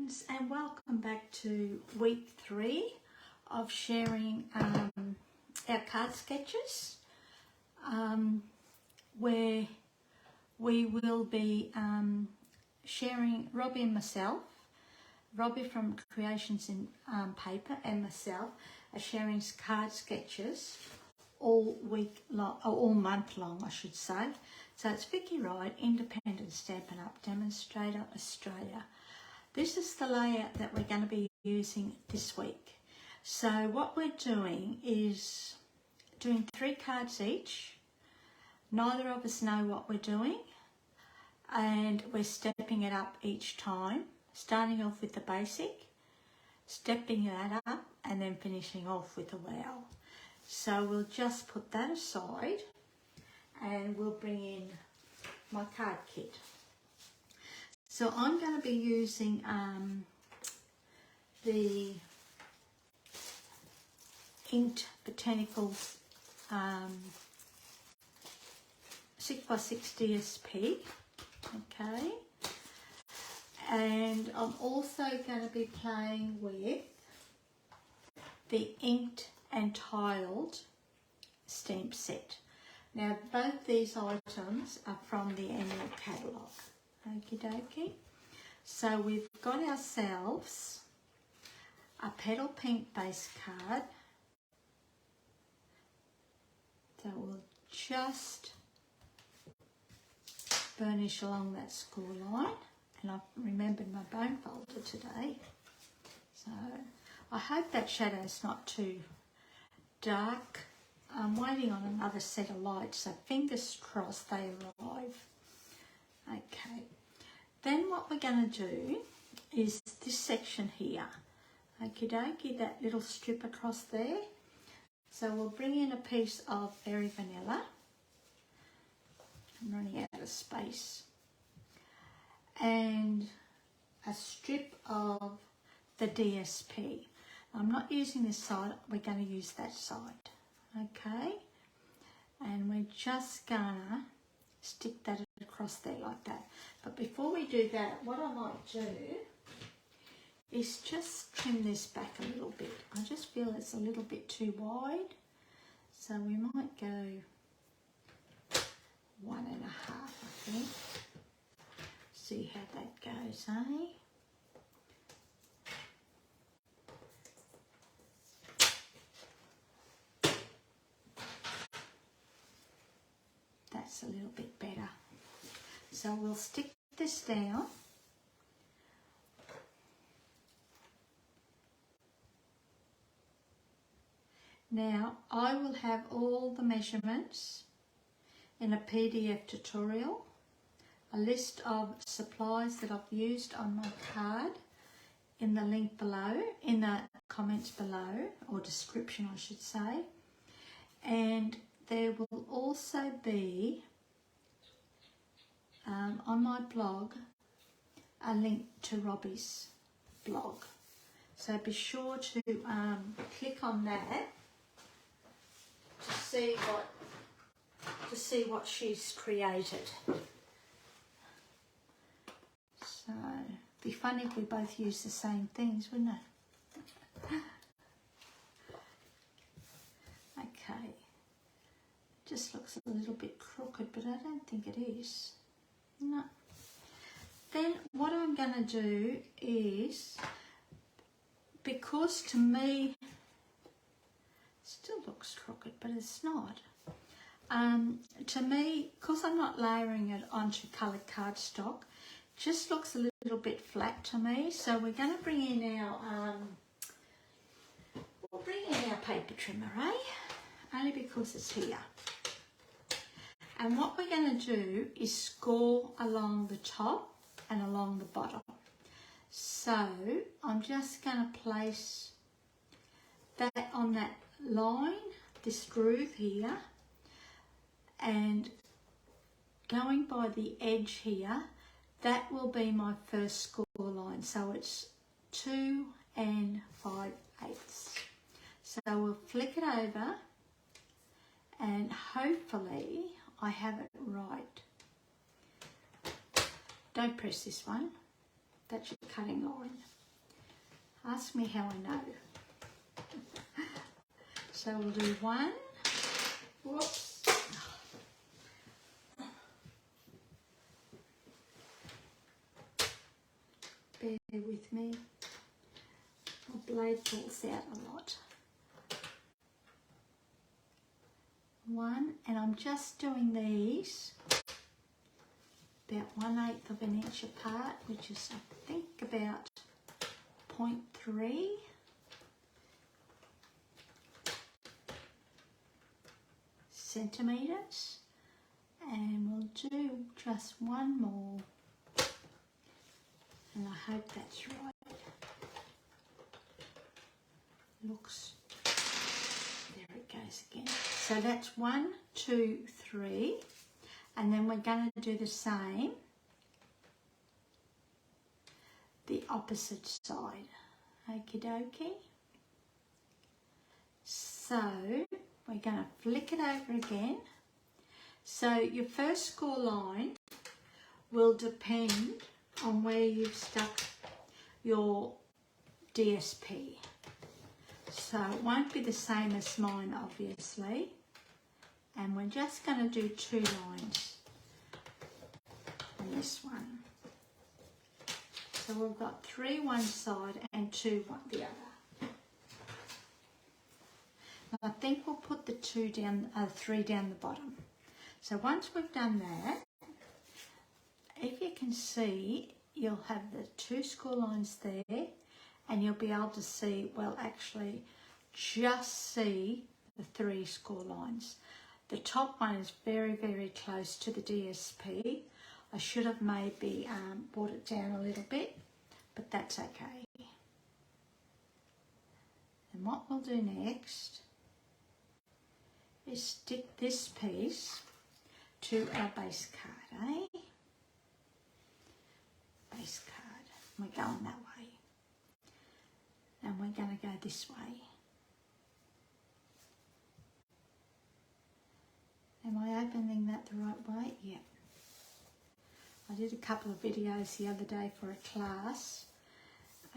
And welcome back to week 3 of sharing our card sketches, where we will be sharing, Robbie and myself, Robbie from Creations in Paper and myself are sharing card sketches all week long, or all month long I should say. So it's Vicky Wright, Independent Stampin' Up Demonstrator, Australia. This is the layout that we're going to be using this week. So what we're doing is doing 3 cards each. Neither of us know what we're doing, and we're stepping it up each time, starting off with the basic, stepping that up, and then finishing off with a wow. So we'll just put that aside and we'll bring in my card kit. So I'm going to be using the inked Botaicals 6x6 DSP, okay, and I'm also going to be playing with the inked and tiled stamp set. Now both these items are from the annual catalogue. Okie dokie. So we've got ourselves a Petal pink base card. So we'll just burnish along that score line. And I've remembered my bone folder today. So I hope that shadow's not too dark. I'm waiting on another set of lights, so fingers crossed they arrive. Okay, then what we're going to do is this section here. Okie dokie, that little strip across there. So we'll bring in a piece of Berry Vanilla. I'm running out of space. And a strip of the DSP. I'm not using this side, we're going to use that side. Okay, and we're just gonna stick that across there like that. But before we do that, what I might do is just trim this back a little bit. I just feel it's a little bit too wide, so we might go 1.5, I think. See how that goes, eh? That's a little bit better. So we'll stick this down. Now I will have all the measurements in a PDF tutorial, a list of supplies that I've used on my card in the link below, in the comments below, or description I should say, and there will also be on my blog a link to Robbie's blog. So be sure to click on that to see what she's created. So it'd be funny if we both use the same things, wouldn't it? Okay. Just looks a little bit crooked, but I don't think it is. No. Then what I'm going to do is, because to me, it still looks crooked, but it's not. To me, because I'm not layering it onto coloured cardstock, just looks a little bit flat to me. So we're going to bring in our, paper trimmer, eh? Only because it's here. And what we're going to do is score along the top and along the bottom. So I'm just going to place that on that line, this groove here, and going by the edge here, that will be my first score line. So it's 2 5/8. So we'll flick it over and hopefully I have it right. Don't press this one. That's your cutting line. Ask me how I know. So we'll do one. Whoops. Bear with me. My blade falls out a lot. One, and I'm just doing these about 1/8 of an inch apart, which is I think about 0.3. centimeters, and we'll do just one more, and I hope that's right. Looks, there it goes again. So that's 1, 2, 3, and then we're going to do the same the opposite side. Okie dokie. So we're going to flick it over again. So your first score line will depend on where you've stuck your DSP. So it won't be the same as mine, obviously. And we're just going to do 2 lines on this one. So we've got 3 one side and 2 the other. I think we'll put the 3 down the bottom. So once we've done that, if you can see, you'll have the 2 score lines there, and you'll be able to see, well, actually just see the 3 score lines. The top one is very, very close to the DSP. I should have maybe brought it down a little bit, but that's okay. And what we'll do next is stick this piece to our base card, eh? Base card. We're going that way. And we're going to go this way. Am I opening that the right way? Yeah. I did a couple of videos the other day for a class,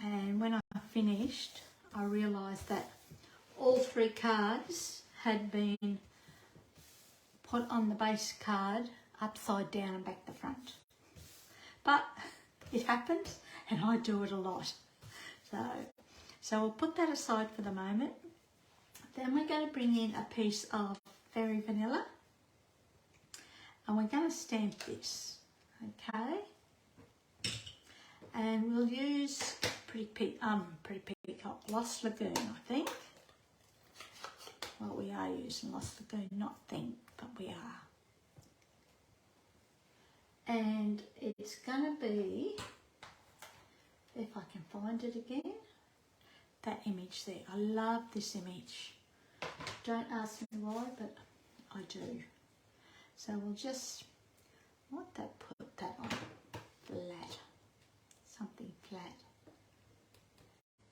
and when I finished, I realised that all 3 cards had been put on the base card upside down and back the front. But it happens, and I do it a lot. So we'll put that aside for the moment. Then we're going to bring in a piece of Fairy Vanilla, and we're going to stamp this, okay? And we'll use Pretty Peacock, Lost Lagoon, I think. Well, we are using Lost Lagoon, not think, but we are. And it's going to be, if I can find it again, that image there. I love this image. Don't ask me why, but I do. So we'll just, put that on flat, something flat.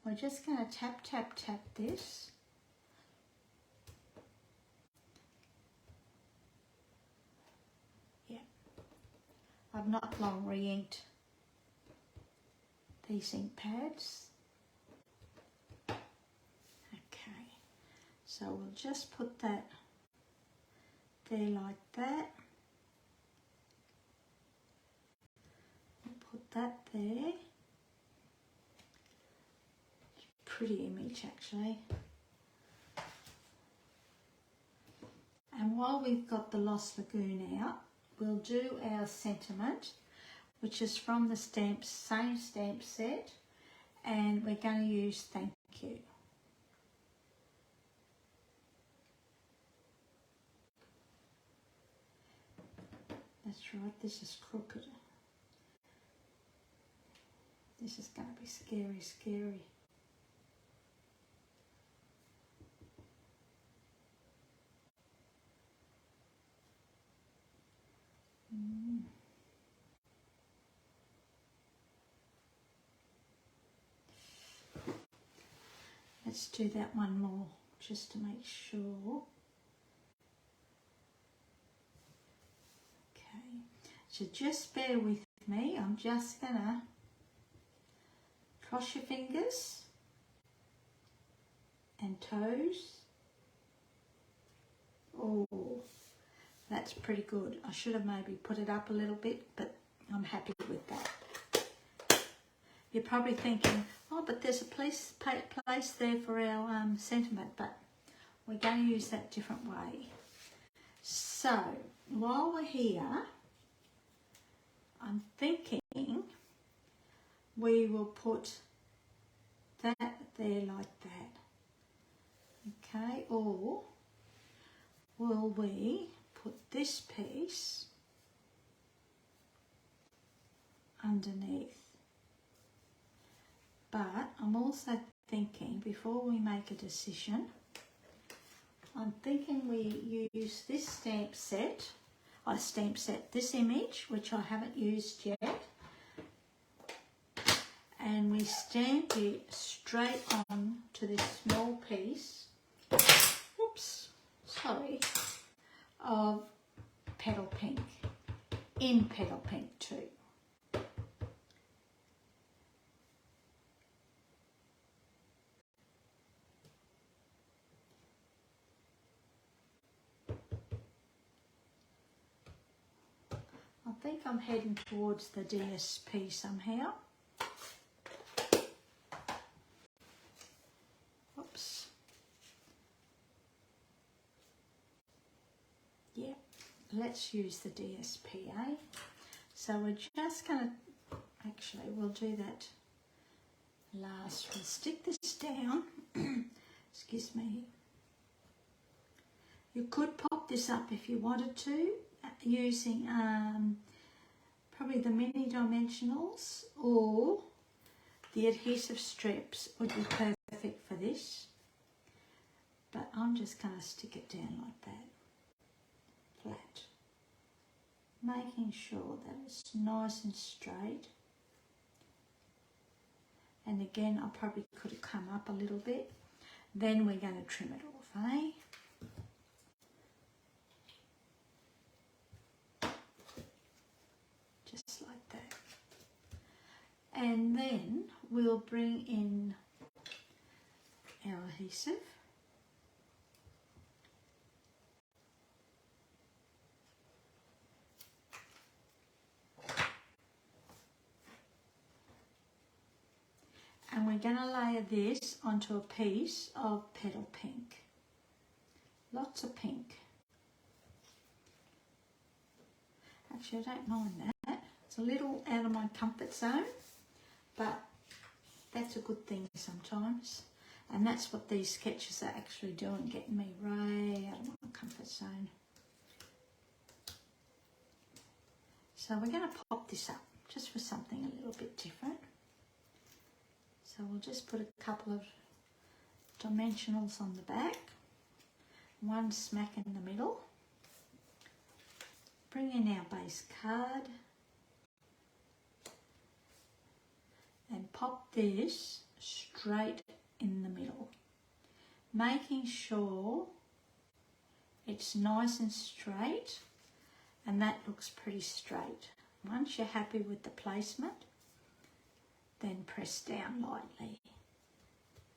We're just going to tap, tap, tap this. Yeah. I've not long re-inked these ink pads. Okay. So we'll just put that there like that. We'll put that there. Pretty image actually. And while we've got the Lost Lagoon out, we'll do our sentiment, which is from the same stamp set, and we're going to use Thank You. That's right, this is crooked. This is going to be scary, scary. Let's do that one more, just to make sure. Okay, so just bear with me. I'm just gonna Cross your fingers and toes. Oh, that's pretty good. I should have maybe put it up a little bit, but I'm happy with that. You're probably thinking, oh, but there's a place there for our sentiment, but we're going to use that different way. So, while we're here, I'm thinking we will put that there like that. Okay, or will we put this piece underneath? But I'm also thinking, before we make a decision, I'm thinking we use this this image, which I haven't used yet, and we stamp it straight on to this small piece, oops, sorry, of Petal Pink, in Petal Pink too. I think I'm heading towards the DSP somehow. Oops. Yeah, let's use the DSP, eh? So we're just going to, actually, we'll do that last. We'll stick this down. Excuse me. You could pop this up if you wanted to, using probably the mini dimensionals, or the adhesive strips would be perfect for this. But I'm just going to stick it down like that, flat, making sure that it's nice and straight. And again, I probably could have come up a little bit. Then we're going to trim it off, eh? Just like that. And then we'll bring in our adhesive. And we're going to layer this onto a piece of Petal Pink. Lots of pink. Actually, I don't mind that. It's a little out of my comfort zone, but that's a good thing sometimes. And that's what these sketches are actually doing, getting me right out of my comfort zone. So we're going to pop this up just for something a little bit different. So we'll just put a couple of dimensionals on the back, one smack in the middle. Bring in our base card and pop this straight in the middle, making sure it's nice and straight, and that looks pretty straight. Once you're happy with the placement, then press down lightly.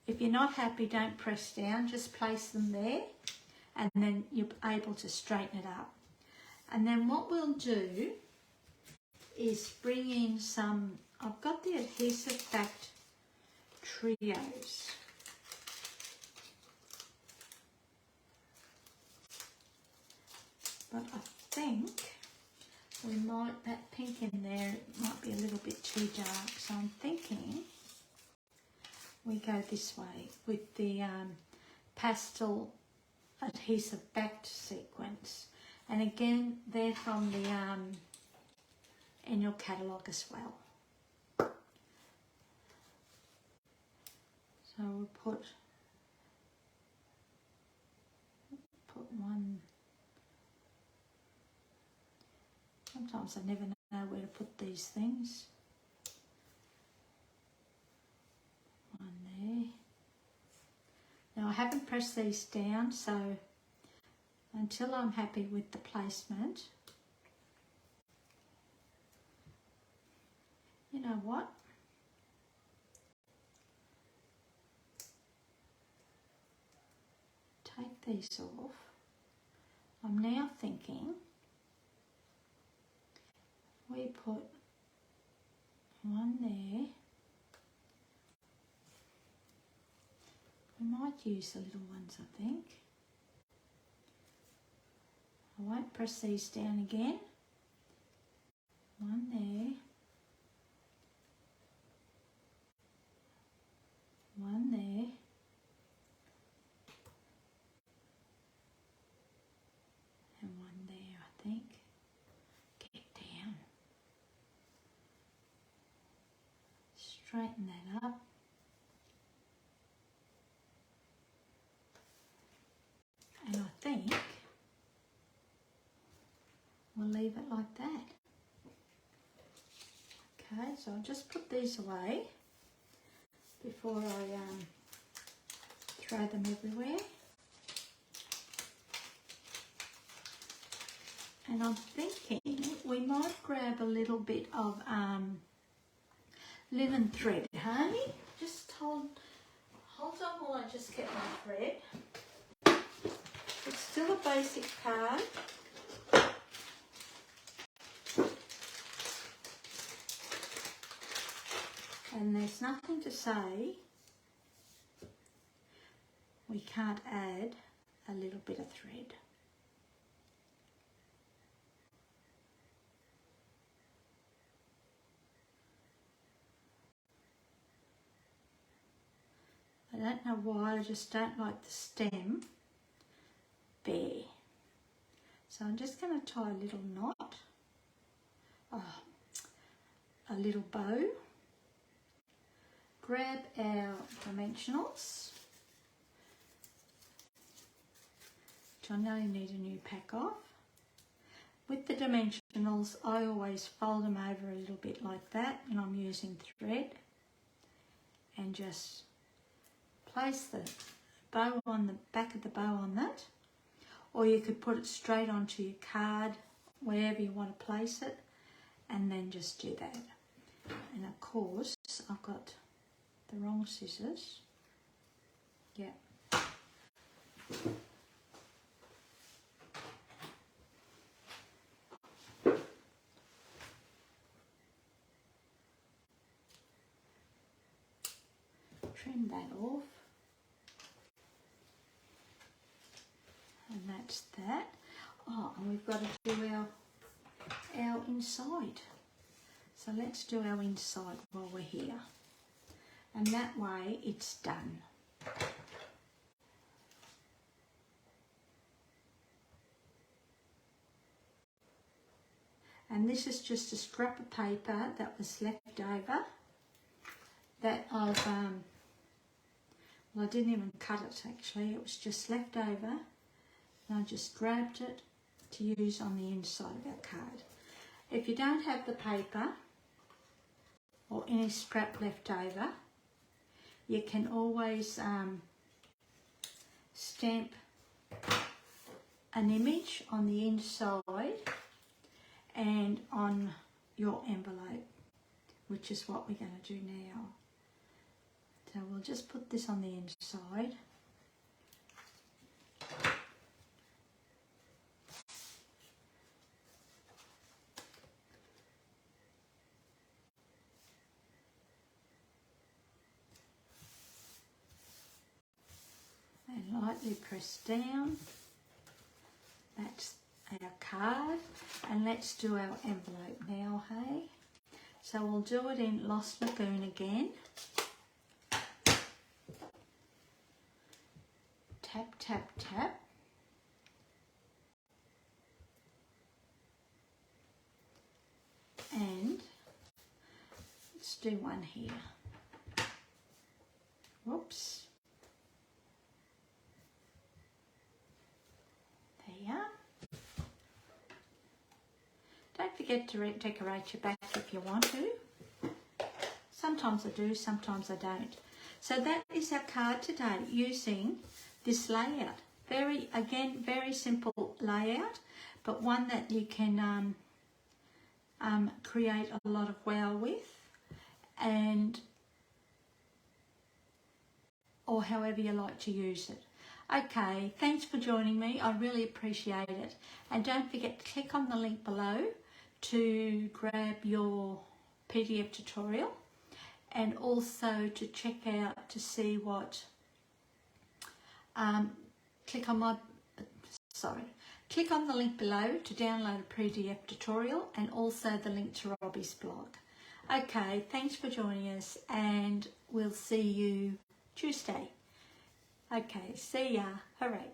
If you're not happy, don't press down, just place them there, and then you're able to straighten it up. And then what we'll do is bring in some, I've got the adhesive backed trios. But I think we might, that pink in there might be a little bit too dark, so I'm thinking we go this way with the pastel adhesive backed sequence. And again, they're from the in your catalogue as well. So we'll put one. Sometimes I never know where to put these things. One there. Now I haven't pressed these down, so until I'm happy with the placement, you know what? these off, I'm now thinking we put one there. We might use the little ones, I think. I won't press these down again. One there. One there. And one there, I think. Get down. Straighten that up. And I think we'll leave it like that. Okay, so I'll just put these away before I throw them everywhere. And I'm thinking we might grab a little bit of linen thread, honey. Just hold on while I just get my thread. It's still a basic card. And there's nothing to say we can't add a little bit of thread. I don't know why, I just don't like the stem bare. So I'm just going to tie a little knot, a little bow. Grab our dimensionals, which I know you need a new pack of. With the dimensionals, I always fold them over a little bit like that, and I'm using thread, and just place the bow on the back of the bow on that, or you could put it straight onto your card, wherever you want to place it, and then just do that. And of course, I've got the wrong scissors. Yeah. Trim that off. And that's that. Oh, and we've got to do our inside. So let's do our inside while we're here. And that way it's done. And this is just a scrap of paper that was left over that I've, well, I didn't even cut it actually, it was just left over, and I just grabbed it to use on the inside of our card. If you don't have the paper or any scrap left over, you can always stamp an image on the inside and on your envelope, which is what we're going to do now. So we'll just put this on the inside. And lightly press down. That's our card. And let's do our envelope now, hey? So we'll do it in Lost Lagoon again. Tap, tap, tap. And let's do one here. Whoops. There you are. Don't forget to decorate your back if you want to. Sometimes I do, sometimes I don't. So that is our card today using this layout. Very simple layout, but one that you can create a lot of wow with, and or however you like to use it. Okay, thanks for joining me. I really appreciate it. And don't forget to click on the link below to grab your PDF tutorial, and also to check out to see what, click on the link below to download a PDF tutorial, and also the link to Robbie's blog. Okay, thanks for joining us, and we'll see you Tuesday. Okay, see ya. Hooray.